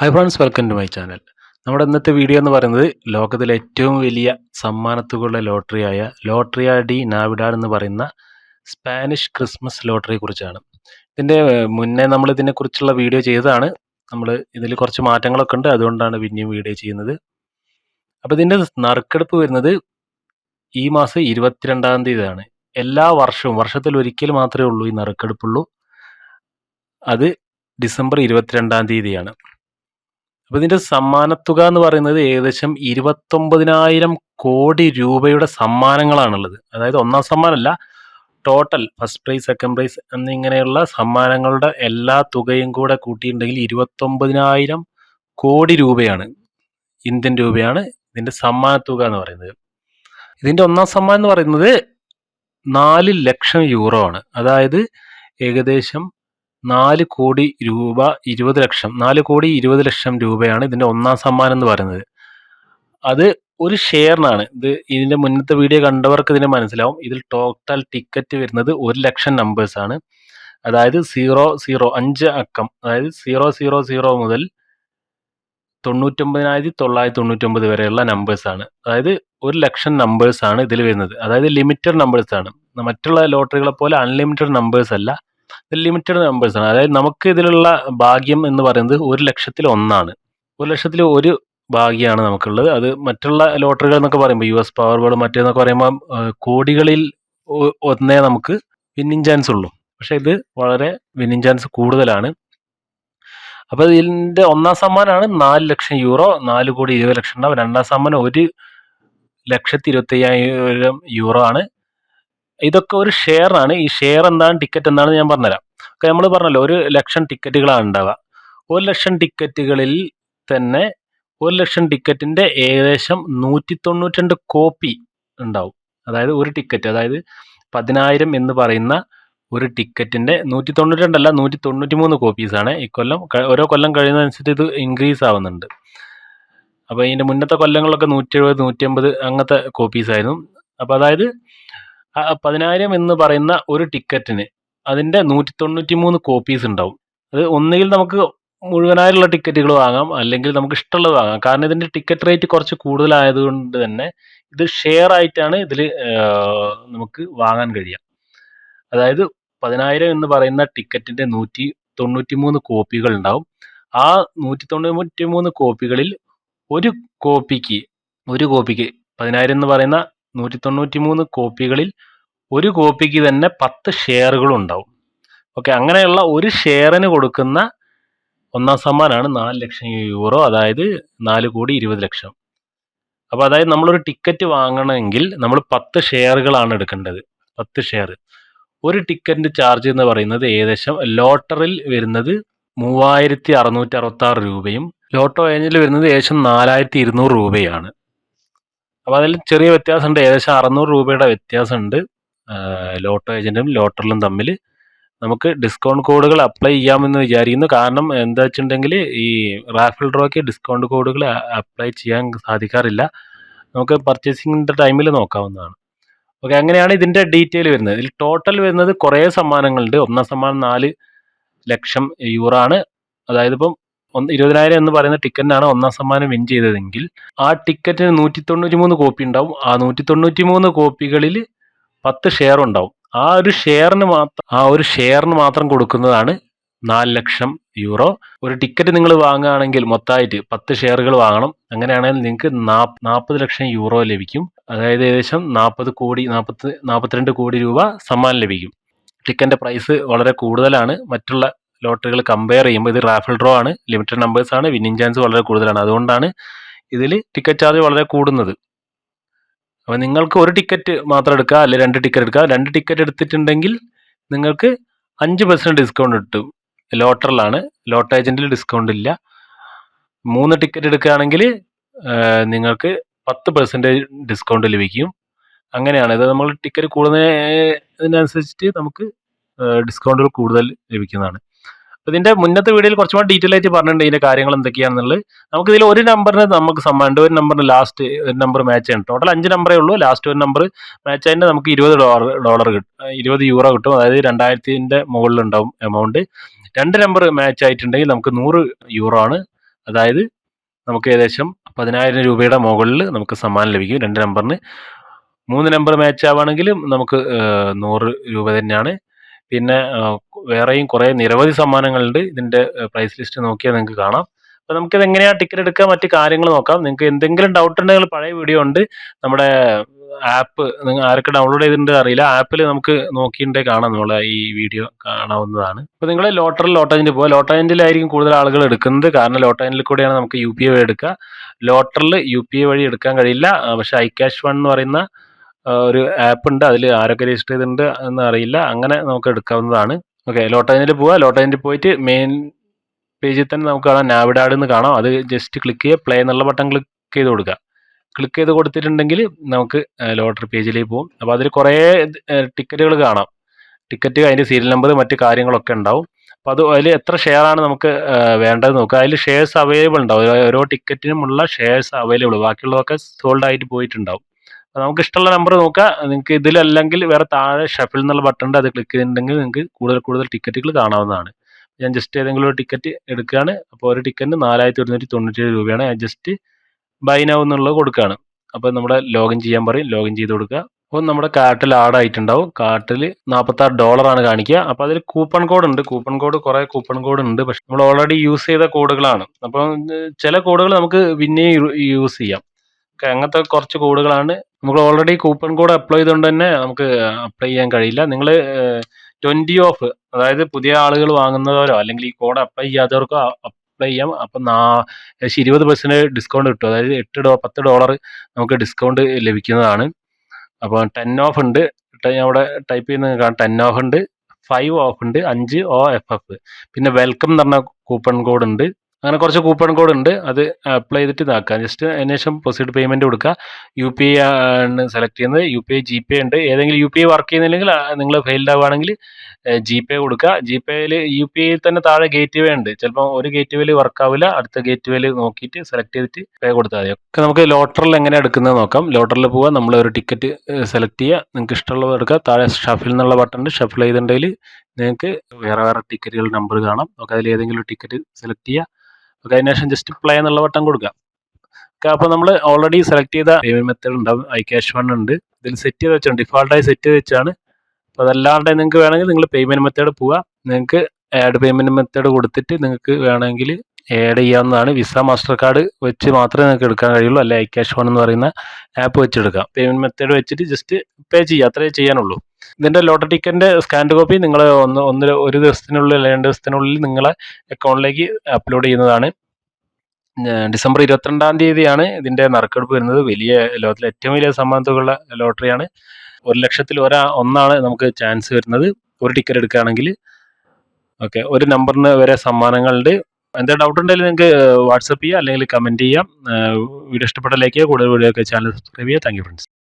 Hi friends, welcome to my channel. നമ്മുടെ ഇന്നത്തെ video എന്ന് പറയുന്നത് ലോകത്തിലെ ഏറ്റവും വലിയ സമ്മാനത്തുകളുടെ ലോട്ടറിയായ ലോട്ടറിയ ഡി നാവിഡാഡ് എന്ന് പറയുന്ന സ്പാനിഷ് ക്രിസ്മസ് ലോട്ടറിയെ കുറിച്ചാണ്. ഇതിൻ്റെ മുന്നേ നമ്മൾ ഇതിനെക്കുറിച്ചുള്ള വീഡിയോ ചെയ്തതാണ്. നമ്മൾ ഇതിൽ കുറച്ച് മാറ്റങ്ങളൊക്കെ ഉണ്ട്, അതുകൊണ്ടാണ് പിന്നെയും വീഡിയോ ചെയ്യുന്നത്. അപ്പോൾ ഇതിൻ്റെ നറുക്കെടുപ്പ് വരുന്നത് ഈ മാസം 22-ാം തീയതിയാണ്. എല്ലാ വർഷവും വർഷത്തിൽ ഒരിക്കൽ മാത്രമേ ഉള്ളൂ ഈ നറുക്കെടുപ്പുള്ളൂ. അത് ഡിസംബർ 22-ാം തീയതിയാണ്. അപ്പോൾ ഇതിൻ്റെ സമ്മാനത്തുക എന്ന് പറയുന്നത് ഏകദേശം 29,000 കോടി രൂപയുടെ സമ്മാനങ്ങളാണുള്ളത്. അതായത് ഒന്നാം സമ്മാനമല്ല, total first prize, second prize എന്നിങ്ങനെയുള്ള സമ്മാനങ്ങളുടെ എല്ലാ തുകയും കൂടെ കൂട്ടിയിട്ടുണ്ടെങ്കിൽ 29,000 കോടി രൂപയാണ്, ഇന്ത്യൻ രൂപയാണ് ഇതിൻ്റെ സമ്മാനത്തുക എന്ന് പറയുന്നത്. ഇതിൻ്റെ ഒന്നാം സമ്മാനം എന്ന് പറയുന്നത് 4 ലക്ഷം യൂറോ ആണ്. അതായത് ഏകദേശം 4 കോടി രൂപ 20 ലക്ഷം 4 കോടി 20 ലക്ഷം രൂപയാണ് ഇതിൻ്റെ ഒന്നാം സമ്മാനം എന്ന് പറയുന്നത്. അത് ഒരു ഷെയറിനാണ്. ഇതിൻ്റെ മുന്നത്തെ വീഡിയോ കണ്ടവർക്ക് ഇതിന് മനസ്സിലാവും. ഇതിൽ ടോട്ടൽ ടിക്കറ്റ് വരുന്നത് 1 ലക്ഷം നമ്പേഴ്സാണ്. അതായത് 5 അക്കം, അതായത് 000 മുതൽ 99,999 വരെയുള്ള നമ്പേഴ്സാണ്. അതായത് 1 ലക്ഷം നമ്പേഴ്സാണ് ഇതിൽ വരുന്നത്. അതായത് ലിമിറ്റഡ് നമ്പേഴ്സാണ്. മറ്റുള്ള ലോട്ടറികളെ പോലെ അൺലിമിറ്റഡ് നമ്പേഴ്സ് അല്ല, ലിമിറ്റഡ് നമ്പേഴ്സാണ്. അതായത് നമുക്ക് ഇതിലുള്ള ഭാഗ്യം എന്ന് പറയുന്നത് 1 ലക്ഷത്തിൽ 1 1 ലക്ഷത്തിൽ 1 ഭാഗ്യമാണ് നമുക്കുള്ളത്. അത് മറ്റുള്ള ലോട്ടറികൾ എന്നൊക്കെ പറയുമ്പോൾ US പവർ മറ്റേന്നൊക്കെ പറയുമ്പോൾ കോടികളിൽ ഒന്നേ നമുക്ക് വിന്നിങ് ചാൻസ് ഉള്ളൂ. പക്ഷേ ഇത് വളരെ വിന്നിങ് ചാൻസ് കൂടുതലാണ്. അപ്പോൾ ഇതിൻ്റെ ഒന്നാം സമ്മാനമാണ് 4 ലക്ഷം യൂറോ, 4 കോടി 20 ലക്ഷം ഉണ്ടാവും. രണ്ടാം സമ്മാനം 1,25,000 യൂറോ ആണ്. ഇതൊക്കെ ഒരു ഷെയറാണ്. ഈ ഷെയർ എന്താണ്, ടിക്കറ്റ് എന്താണെന്ന് ഞാൻ പറഞ്ഞുതരാം. ഓക്കെ, നമ്മൾ പറഞ്ഞല്ലോ 1 ലക്ഷം ടിക്കറ്റുകളാണ് ഉണ്ടാവുക. 1 ലക്ഷം ടിക്കറ്റുകളിൽ തന്നെ 1 ലക്ഷം ടിക്കറ്റിൻ്റെ ഏകദേശം 192 കോപ്പി ഉണ്ടാവും. അതായത് ഒരു ടിക്കറ്റ്, അതായത് 10,000 എന്ന് പറയുന്ന ഒരു ടിക്കറ്റിൻ്റെ 192 അല്ല, 193 കോപ്പീസാണ്. ഇക്കൊല്ലം ഓരോ കൊല്ലം കഴിയുന്നതനുസരിച്ച് ഇത് ഇൻക്രീസ് ആവുന്നുണ്ട്. അപ്പോൾ ഇതിൻ്റെ മുന്നത്തെ കൊല്ലങ്ങളിലൊക്കെ 170, 180 അങ്ങനത്തെ കോപ്പീസായിരുന്നു. അപ്പോൾ അതായത് 10,000 എന്ന് പറയുന്ന ഒരു ടിക്കറ്റിന് അതിൻ്റെ 193 കോപ്പീസ് ഉണ്ടാവും. അത് ഒന്നുകിൽ നമുക്ക് മുഴുവനായുള്ള ടിക്കറ്റുകൾ വാങ്ങാം, അല്ലെങ്കിൽ നമുക്ക് ഇഷ്ടമുള്ളത് വാങ്ങാം. കാരണം ഇതിൻ്റെ ടിക്കറ്റ് റേറ്റ് കുറച്ച് കൂടുതലായതുകൊണ്ട് തന്നെ ഇത് ഷെയർ ആയിട്ടാണ് ഇതിൽ നമുക്ക് വാങ്ങാൻ കഴിയുക. അതായത് 10,000 എന്ന് പറയുന്ന ടിക്കറ്റിൻ്റെ 193 കോപ്പികൾ ഉണ്ടാവും. ആ 193 കോപ്പികളിൽ ഒരു കോപ്പിക്ക് 10,000 എന്ന് പറയുന്ന 193 കോപ്പികളിൽ ഒരു കോപ്പിക്ക് തന്നെ 10 ഷെയറുകളും ഉണ്ടാവും. ഓക്കെ, അങ്ങനെയുള്ള ഒരു ഷെയറിന് കൊടുക്കുന്ന ഒന്നാം സമ്മാനമാണ് 4 ലക്ഷം യൂറോ, അതായത് 4 കോടി 20 ലക്ഷം. അപ്പോൾ അതായത് നമ്മളൊരു ടിക്കറ്റ് വാങ്ങണമെങ്കിൽ നമ്മൾ 10 ഷെയറുകളാണ് എടുക്കേണ്ടത്. 10 ഷെയർ. ഒരു ടിക്കറ്റിൻ്റെ ചാർജ് എന്ന് പറയുന്നത് ഏകദേശം ലോട്ടറിൽ വരുന്നത് 3,666 രൂപയും ലോട്ടോ ഏജൻറ്റിൽ വരുന്നത് ഏകദേശം 4,200 രൂപയാണ്. അപ്പോൾ അതിൽ ചെറിയ വ്യത്യാസമുണ്ട്. ഏകദേശം 600 രൂപയുടെ വ്യത്യാസമുണ്ട് ലോട്ടോ ഏജൻറ്റും ലോട്ടറിലും തമ്മിൽ. നമുക്ക് ഡിസ്കൗണ്ട് കോഡുകൾ അപ്ലൈ ചെയ്യാമെന്ന് വിചാരിക്കുന്നു. കാരണം എന്താ വെച്ചിട്ടുണ്ടെങ്കിൽ ഈ റാഫിൾ ഡ്രോയ്ക്ക് ഡിസ്കൗണ്ട് കോഡുകൾ അപ്ലൈ ചെയ്യാൻ സാധിക്കാറില്ല. നമുക്ക് പർച്ചേസിങ്ങിൻ്റെ ടൈമിൽ നോക്കാവുന്നതാണ്. ഓക്കെ, അങ്ങനെയാണ് ഇതിൻ്റെ ഡീറ്റെയിൽ വരുന്നത്. ഇതിൽ ടോട്ടൽ വരുന്നത് കുറേ സമ്മാനങ്ങളുണ്ട്. ഒന്നാം സമ്മാനം 4 ലക്ഷം യൂറോ ആണ്. അതായത് ഇപ്പം 20,000 എന്ന് പറയുന്ന ടിക്കറ്റിനാണ് ഒന്നാം സമ്മാനം വിൻ ചെയ്തതെങ്കിൽ ആ ടിക്കറ്റിന് 193 കോപ്പി ഉണ്ടാവും. ആ 193 കോപ്പികളിൽ 10 ഷെയർ ഉണ്ടാവും. ആ ഒരു ഷെയറിന് മാത്രം കൊടുക്കുന്നതാണ് 4 ലക്ഷം യൂറോ. ഒരു ടിക്കറ്റ് നിങ്ങൾ വാങ്ങുകയാണെങ്കിൽ മൊത്തമായിട്ട് 10 ഷെയറുകൾ വാങ്ങണം. അങ്ങനെയാണെങ്കിൽ നിങ്ങൾക്ക് 40 ലക്ഷം യൂറോ ലഭിക്കും. അതായത് ഏകദേശം 42 കോടി രൂപ സമ്മാനം ലഭിക്കും. ടിക്കറ്റിൻ്റെ പ്രൈസ് വളരെ കൂടുതലാണ്. മറ്റുള്ള ലോട്ടറികൾ കമ്പയർ ചെയ്യുമ്പോൾ ഇത് റാഫിൾ ഡ്രോ ആണ്, ലിമിറ്റഡ് നമ്പേഴ്സാണ്, വിന്നിങ് ചാൻസ് വളരെ കൂടുതലാണ്. അതുകൊണ്ടാണ് ഇതിൽ ടിക്കറ്റ് ചാർജ് വളരെ കൂടുന്നത്. അപ്പോൾ നിങ്ങൾക്ക് ഒരു ടിക്കറ്റ് മാത്രം എടുക്കുക, അല്ലെങ്കിൽ 2 ടിക്കറ്റ് എടുക്കുക. 2 ടിക്കറ്റ് എടുത്തിട്ടുണ്ടെങ്കിൽ നിങ്ങൾക്ക് 5% ഡിസ്കൗണ്ട് കിട്ടും. ലോട്ടറിലാണ്, ലോട്ടോ ഏജൻറ്റിൽ ഡിസ്കൗണ്ട് ഇല്ല. 3 ടിക്കറ്റ് എടുക്കുകയാണെങ്കിൽ നിങ്ങൾക്ക് 10% ഡിസ്കൗണ്ട് ലഭിക്കും. അങ്ങനെയാണ് ഇത്. നമ്മൾ ടിക്കറ്റ് കൂടുന്നതിനനുസരിച്ചിട്ട് നമുക്ക് ഡിസ്കൗണ്ടുകൾ കൂടുതൽ ലഭിക്കുന്നതാണ്. അപ്പോൾ ഇതിൻ്റെ മുന്നത്തെ വീഡിയോയിൽ കുറച്ചുകൂടി ഡീറ്റെയിൽ ആയിട്ട് പറഞ്ഞിട്ടുണ്ട് ഇതിൻ്റെ കാര്യങ്ങൾ എന്തൊക്കെയാണെന്നുള്ളത്. നമുക്കിതിൽ ഒരു നമ്പറിന് നമുക്ക് സമ്മാനമുണ്ട്. ഒരു നമ്പറിന് ലാസ്റ്റ് ഒരു നമ്പർ മാച്ച് ചെയ്യണം. ടോട്ടൽ 5 നമ്പറേ ഉള്ളൂ. ലാസ്റ്റ് ഒരു നമ്പർ മാച്ച് ആയിട്ട് നമുക്ക് $20 കിട്ടും, 20 യൂറോ കിട്ടും. അതായത് 2,000-ൻ്റെ മുകളിലുണ്ടാവും എമൗണ്ട്. 2 നമ്പർ മാച്ച് ആയിട്ടുണ്ടെങ്കിൽ നമുക്ക് 100 യൂറോ ആണ്. അതായത് നമുക്ക് ഏകദേശം 10,000 രൂപയുടെ മുകളിൽ നമുക്ക് സമ്മാനം ലഭിക്കും 2 നമ്പറിന്. 3 നമ്പർ മാച്ച് ആവുകയാണെങ്കിലും നമുക്ക് 100 രൂപ തന്നെയാണ്. പിന്നെ വേറെയും കുറേ നിരവധി സമ്മാനങ്ങളുണ്ട്. ഇതിൻ്റെ പ്രൈസ് ലിസ്റ്റ് നോക്കിയാൽ നിങ്ങൾക്ക് കാണാം. അപ്പോൾ നമുക്കിത് എങ്ങനെയാണ് ടിക്കറ്റ് എടുക്കുക, മറ്റ് കാര്യങ്ങൾ നോക്കാം. നിങ്ങൾക്ക് എന്തെങ്കിലും ഡൗട്ട് ഉണ്ടെങ്കിൽ പഴയ വീഡിയോ ഉണ്ട് നമ്മുടെ ആപ്പ്, നിങ്ങൾ ആരൊക്കെ ഡൗൺലോഡ് ചെയ്തിട്ടുണ്ട് അറിയില്ല. ആപ്പിൽ നമുക്ക് നോക്കിയിട്ടുണ്ടെങ്കിൽ കാണാം, നമ്മളെ ഈ വീഡിയോ കാണാവുന്നതാണ്. അപ്പോൾ നിങ്ങൾ ലോട്ടറിൽ പോവുക. ലോട്ടറിയിലായിരിക്കും കൂടുതൽ ആളുകൾ എടുക്കുന്നത്, കാരണം ലോട്ടറിയിൽ കൂടെയാണ് നമുക്ക് UPI വഴി എടുക്കുക. ലോട്ടറിൽ UPI വഴി എടുക്കാൻ കഴിയില്ല. പക്ഷേ iCash One എന്ന് പറയുന്ന ഒരു ആപ്പ് ഉണ്ട്, അതിൽ ആരൊക്കെ രജിസ്റ്റർ ചെയ്തിട്ടുണ്ട് എന്ന് അറിയില്ല. അങ്ങനെ നമുക്ക് എടുക്കാവുന്നതാണ്. ഓക്കെ, ലോട്ടറിയിൽ പോവുക. ലോട്ടറിയിൽ പോയിട്ട് മെയിൻ പേജിൽ തന്നെ നമുക്ക് കാണാം നാവിഡാഡ് എന്ന് കാണാം. അത് ജസ്റ്റ് ക്ലിക്ക് ചെയ്യുക, പ്ലേ എന്നുള്ള ബട്ടൺ ക്ലിക്ക് ചെയ്ത് കൊടുക്കുക. ക്ലിക്ക് ചെയ്ത് കൊടുത്തിട്ടുണ്ടെങ്കിൽ നമുക്ക് ലോട്ടറി പേജിലേക്ക് പോകും. അപ്പോൾ അതിൽ കുറേ ടിക്കറ്റുകൾ കാണാം. ടിക്കറ്റ്, അതിൻ്റെ സീരിയൽ നമ്പർ, മറ്റു കാര്യങ്ങളൊക്കെ ഉണ്ടാവും. അപ്പോൾ അതിൽ എത്ര ഷെയറാണ് നമുക്ക് വേണ്ടത് നോക്കുക. അതിൽ ഷെയർസ് അവൈലബിൾ ഉണ്ടാവും, ഓരോ ടിക്കറ്റിനുമുള്ള ഷെയർസ് അവൈലബിൾ. ബാക്കിയുള്ളതൊക്കെ സോൾഡ് ആയിട്ട് പോയിട്ടുണ്ടാവും. അപ്പോൾ നമുക്ക് ഇഷ്ടമുള്ള നമ്പർ നോക്കുക. നിങ്ങൾക്ക് ഇതിലല്ലെങ്കിൽ വേറെ താഴെ ഷഫിൾ എന്നുള്ള ബട്ടൺ ഉണ്ട്, അത് ക്ലിക്ക് ചെയ്തിട്ടുണ്ടെങ്കിൽ നിങ്ങൾക്ക് കൂടുതൽ ടിക്കറ്റുകൾ കാണാവുന്നതാണ്. ഞാൻ ജസ്റ്റ് ഏതെങ്കിലും ഒരു ടിക്കറ്റ് എടുക്കുകയാണ്. അപ്പോൾ ഒരു ടിക്കറ്റിന് 4,197 രൂപയാണ്. ഞാൻ ജസ്റ്റ് ബൈ നൗ എന്നുള്ളത് കൊടുക്കുകയാണ്. അപ്പോൾ നമ്മുടെ ലോഗിൻ ചെയ്യാൻ പറയും, ലോഗിൻ ചെയ്ത് കൊടുക്കുക. അപ്പോൾ നമ്മുടെ കാർട്ടിൽ ആഡ് ആയിട്ടുണ്ടാവും. കാർട്ടിൽ $46 കാണിക്കുക. അപ്പോൾ അതിൽ കൂപ്പൺ കോഡ് ഉണ്ട്. കുറേ കൂപ്പൺ കോഡ് ഉണ്ട്, പക്ഷെ നമ്മൾ ഓൾറെഡി യൂസ് ചെയ്ത കോഡുകളാണ്. അപ്പം ചില കോഡുകൾ നമുക്ക് പിന്നെ യൂസ് ചെയ്യാം. അങ്ങനത്തെ കുറച്ച് കോഡുകളാണ്. നമുക്ക് ഓൾറെഡി കൂപ്പൺ കോഡ് അപ്ലൈ ചെയ്തുകൊണ്ട് തന്നെ നമുക്ക് അപ്ലൈ ചെയ്യാൻ കഴിയില്ല. നിങ്ങൾ 20 ഓഫ്, അതായത് പുതിയ ആളുകൾ വാങ്ങുന്നവരോ അല്ലെങ്കിൽ ഈ കോഡ് അപ്ലൈ ചെയ്യാത്തവർക്കോ അപ്ലൈ ചെയ്യാം. അപ്പം ഏകദേശം 20% ഡിസ്കൗണ്ട് കിട്ടും. അതായത് $10 നമുക്ക് ഡിസ്കൗണ്ട് ലഭിക്കുന്നതാണ്. അപ്പോൾ 10 ഓഫ് ഉണ്ട്. അവിടെ ടൈപ്പ് ചെയ്യുന്നത് കാണാം, 10 ഓഫ് ഉണ്ട്, 5 ഓഫ് ഉണ്ട്, 5 OFF, പിന്നെ വെൽക്കം എന്ന് പറഞ്ഞ കൂപ്പൺ കോഡ് ഉണ്ട്. അങ്ങനെ കുറച്ച് കൂപ്പൺ കോഡ് ഉണ്ട്. അത് അപ്ലൈ ചെയ്തിട്ട് ഇതാക്കാം. ജസ്റ്റ് അതിനുശേഷം പ്രൊസീഡ് പേയ്മെൻറ്റ് കൊടുക്കുക. UPI ആണ് സെലക്ട് ചെയ്യുന്നത്. UPI GPay ഉണ്ട്. ഏതെങ്കിലും UPI വർക്ക് ചെയ്യുന്നില്ലെങ്കിൽ നിങ്ങൾ ഫെയിൽഡ് ആവുകയാണെങ്കിൽ GPay കൊടുക്കുക. GPayയിൽ UPI തന്നെ താഴെ ഗേറ്റ് വേ ഉണ്ട്. ചിലപ്പോൾ ഒരു ഗേറ്റ് വേയിൽ വർക്ക് ആവില്ല, അടുത്ത ഗേറ്റ് വേയിൽ നോക്കിയിട്ട് സെലക്ട് ചെയ്തിട്ട് പേ കൊടുത്താൽ മതി. ഒക്കെ നമുക്ക് ലോട്ടറിൽ എങ്ങനെ എടുക്കുന്നത് നോക്കാം. ലോട്ടറിൽ പോവുക, നമ്മൾ ഒരു ടിക്കറ്റ് സെലക്ട് ചെയ്യുക, നിങ്ങൾക്ക് ഇഷ്ടമുള്ളത് എടുക്കുക. താഴെ ഷഫിൽ എന്നുള്ള ബട്ടൺ ഉണ്ട്, ഷഫിൾ ചെയ്തിട്ടുണ്ടെങ്കിൽ നിങ്ങൾക്ക് വേറെ ടിക്കറ്റുകൾ നമ്പർ കാണാം. നമുക്ക് അതിൽ ഏതെങ്കിലും ഒരു ടിക്കറ്റ് സെലക്ട് ചെയ്യുക. ഓക്കെ, അതിനുശേഷം ജസ്റ്റ് പ്ലേ എന്നുള്ള ബട്ടൺ കൊടുക്കുക. ഓക്കെ, അപ്പോൾ നമ്മൾ ഓൾറെഡി സെലക്ട് ചെയ്ത പേയ്മെൻറ്റ് മെത്തേഡ് ഉണ്ടാവും. iCash One ഉണ്ട്, ഇതിൽ സെറ്റ് ചെയ്ത് വെച്ചാണ്, ഡിഫോൾട്ടായി സെറ്റ് ചെയ്ത് വെച്ചാണ്. അപ്പോൾ അതല്ലാണ്ട് നിങ്ങൾക്ക് വേണമെങ്കിൽ നിങ്ങൾ പേയ്മെൻറ്റ് മെത്തേഡ് പോവുക. നിങ്ങൾക്ക് ആഡ് പേയ്മെൻറ്റ് മെത്തേഡ് കൊടുത്തിട്ട് നിങ്ങൾക്ക് വേണമെങ്കിൽ ആഡ് ചെയ്യാവുന്നതാണ്. വിസ മാസ്റ്റർ കാർഡ് വെച്ച് മാത്രമേ നിങ്ങൾക്ക് എടുക്കാൻ കഴിയുള്ളൂ, അല്ലെ iCash One എന്ന് പറയുന്ന ആപ്പ് വെച്ചെടുക്കാം. പേയ്മെൻറ്റ് മെത്തേഡ് വെച്ചിട്ട് ജസ്റ്റ് പേ ചെയ്യുക, അത്രേ ചെയ്യാനുള്ളൂ. ഇതിൻ്റെ ലോട്ടറി ടിക്കറ്റിൻ്റെ സ്കാൻഡ് കോപ്പി നിങ്ങൾ ഒരു ദിവസത്തിനുള്ളിൽ, 2 ദിവസത്തിനുള്ളിൽ നിങ്ങളെ അക്കൗണ്ടിലേക്ക് അപ്ലോഡ് ചെയ്യുന്നതാണ്. ഡിസംബർ 22-ാം തീയതിയാണ് ഇതിൻ്റെ നറുക്കെടുപ്പ് വരുന്നത്. ലോകത്തിലെ ഏറ്റവും വലിയ സമ്മാനത്തുകയുള്ള ലോട്ടറിയാണ്. 1,00,000-ൽ ഒന്നാണ് നമുക്ക് ചാൻസ് വരുന്നത് ഒരു ടിക്കറ്റ് എടുക്കുകയാണെങ്കിൽ. ഓക്കെ, ഒരു നമ്പറിന് വരെ സമ്മാനങ്ങളുണ്ട്. എന്താ ഡൗട്ട് ഉണ്ടെങ്കിൽ നിങ്ങൾക്ക് വാട്സപ്പ് ചെയ്യുക, അല്ലെങ്കിൽ കമൻറ്റ് ചെയ്യാം. വീഡിയോ ഇഷ്ടപ്പെട്ട ലൈക്ക് ചെയ്യുക. കൂടുതൽ വീഡിയോ ഒക്കെ ചാനൽ സബ്സ്ക്രൈബ് ചെയ്യുക. Thank you friends.